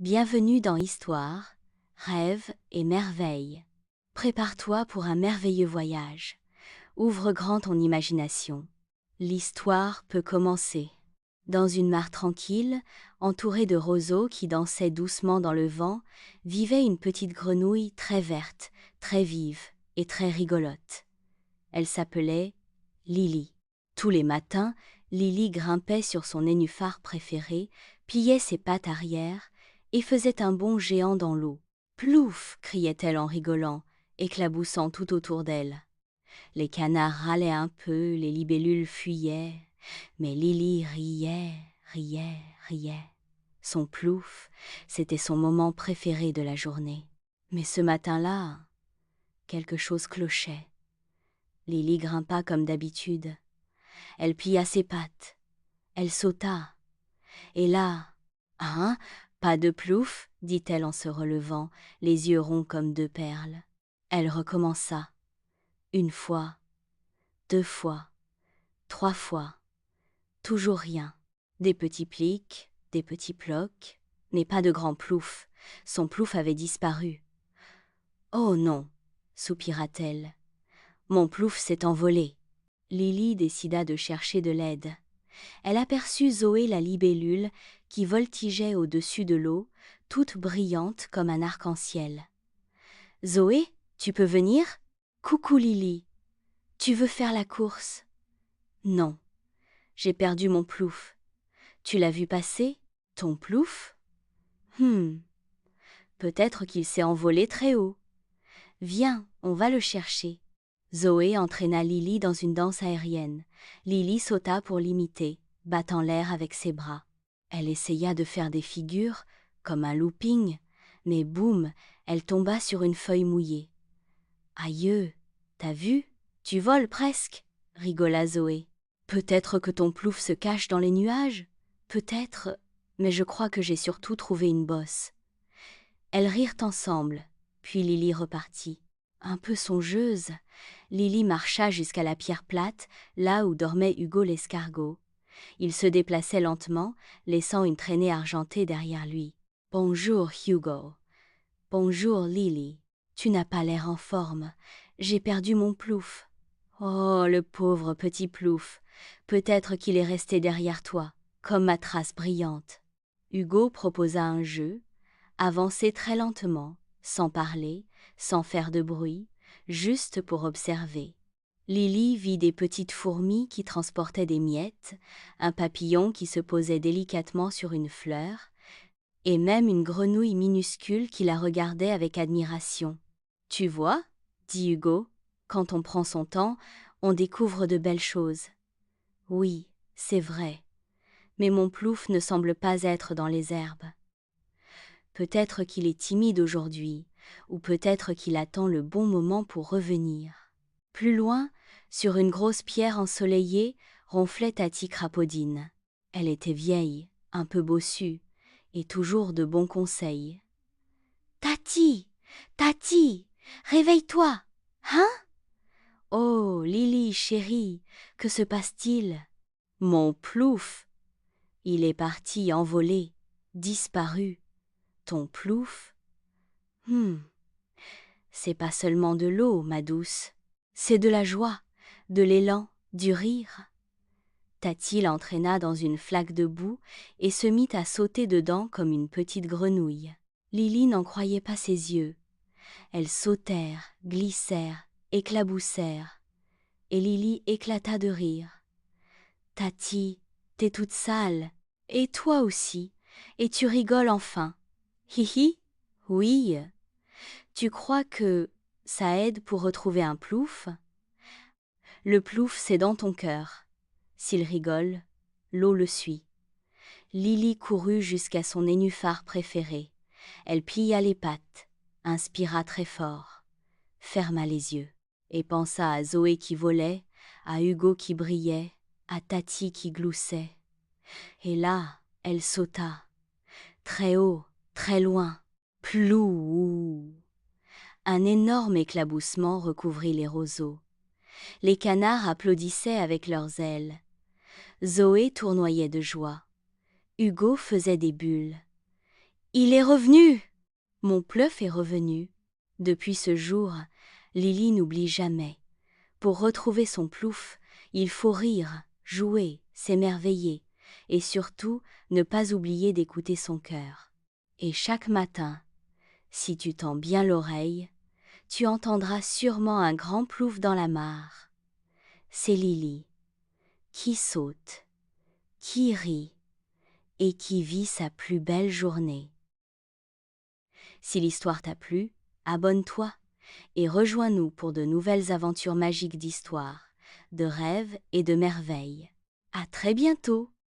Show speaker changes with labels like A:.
A: Bienvenue dans Histoire, Rêve et Merveille. Prépare-toi pour un merveilleux voyage. Ouvre grand ton imagination. L'histoire peut commencer. Dans une mare tranquille, entourée de roseaux qui dansaient doucement dans le vent, vivait une petite grenouille très verte, très vive et très rigolote. Elle s'appelait Lily. Tous les matins, Lily grimpait sur son nénuphar préféré, pliait ses pattes arrière et faisait un bond géant dans l'eau. « Plouf !» criait-elle en rigolant, éclaboussant tout autour d'elle. Les canards râlaient un peu, les libellules fuyaient, mais Lily riait, riait, riait. Son plouf, c'était son moment préféré de la journée. Mais ce matin-là, quelque chose clochait. Lily grimpa comme d'habitude. Elle plia ses pattes. Elle sauta. Et là, « Hein, pas de plouf ?» dit-elle en se relevant, les yeux ronds comme deux perles. Elle recommença. Une fois, deux fois, trois fois. Toujours rien. Des petits plics, des petits plocs, mais pas de grand plouf. Son plouf avait disparu. « Oh non !» soupira-t-elle. « Mon plouf s'est envolé. » Lily décida de chercher de l'aide. Elle aperçut Zoé la libellule qui voltigeait au-dessus de l'eau, toute brillante comme un arc-en-ciel. « Zoé, tu peux venir ? Coucou Lily. Tu veux faire la course ? » « Non, j'ai perdu mon plouf. Tu l'as vu passer, ton plouf ? Peut-être qu'il s'est envolé très haut. Viens, on va le chercher. » Zoé entraîna Lily dans une danse aérienne. Lily sauta pour l'imiter, battant l'air avec ses bras. Elle essaya de faire des figures, comme un looping, mais boum, elle tomba sur une feuille mouillée. « Aïeux, t'as vu ? Tu voles presque !» rigola Zoé. « Peut-être que ton plouf se cache dans les nuages ? Peut-être, mais je crois que j'ai surtout trouvé une bosse. » Elles rirent ensemble, puis Lily repartit. Un peu songeuse, Lily marcha jusqu'à la pierre plate, là où dormait Hugo l'escargot. Il se déplaçait lentement, laissant une traînée argentée derrière lui. « Bonjour, Hugo. Bonjour, Lily. Tu n'as pas l'air en forme. J'ai perdu mon plouf. » « Oh, le pauvre petit plouf. Peut-être qu'il est resté derrière toi, comme ma trace brillante. » Hugo proposa un jeu, avancer très lentement, sans parler, sans faire de bruit, juste pour observer. Lily vit des petites fourmis qui transportaient des miettes, un papillon qui se posait délicatement sur une fleur, et même une grenouille minuscule qui la regardait avec admiration. « Tu vois, » dit Hugo, « quand on prend son temps, on découvre de belles choses. » « Oui, c'est vrai, mais mon plouf ne semble pas être dans les herbes. Peut-être qu'il est timide aujourd'hui, ou peut-être qu'il attend le bon moment pour revenir. » Plus loin, sur une grosse pierre ensoleillée, ronflait Tati Crapaudine. Elle était vieille, un peu bossue, et toujours de bons conseils. « Tati, Tati, réveille-toi, hein ? Oh, Lily, chérie, que se passe-t-il ? Mon plouf, il est parti envolé, disparu. Ton plouf ? C'est pas seulement de l'eau, ma douce, c'est de la joie, de l'élan, du rire. » Tati l'entraîna dans une flaque de boue et se mit à sauter dedans comme une petite grenouille. Lily n'en croyait pas ses yeux. Elles sautèrent, glissèrent, éclaboussèrent, et Lily éclata de rire. « Tati, t'es toute sale, et toi aussi, et tu rigoles enfin. Hihi, oui. Tu crois que ça aide pour retrouver un plouf ? Le plouf, c'est dans ton cœur. S'il rigole, l'eau le suit. » Lily courut jusqu'à son nénuphar préféré. Elle plia les pattes, inspira très fort, ferma les yeux, et pensa à Zoé qui volait, à Hugo qui brillait, à Tati qui gloussait. Et là, elle sauta, très haut, très loin, plou. Un énorme éclaboussement recouvrit les roseaux. Les canards applaudissaient avec leurs ailes. Zoé tournoyait de joie. Hugo faisait des bulles. Il est revenu! Mon Pleuf est revenu. Depuis ce jour, Lily n'oublie jamais. Pour retrouver son Plouf, il faut rire, jouer, s'émerveiller, et surtout ne pas oublier d'écouter son cœur. Et chaque matin, si tu tends bien l'oreille, tu entendras sûrement un grand plouf dans la mare. C'est Lily, qui saute, qui rit, et qui vit sa plus belle journée. Si l'histoire t'a plu, abonne-toi et rejoins-nous pour de nouvelles aventures magiques d'histoire, de rêves et de merveilles. À très bientôt!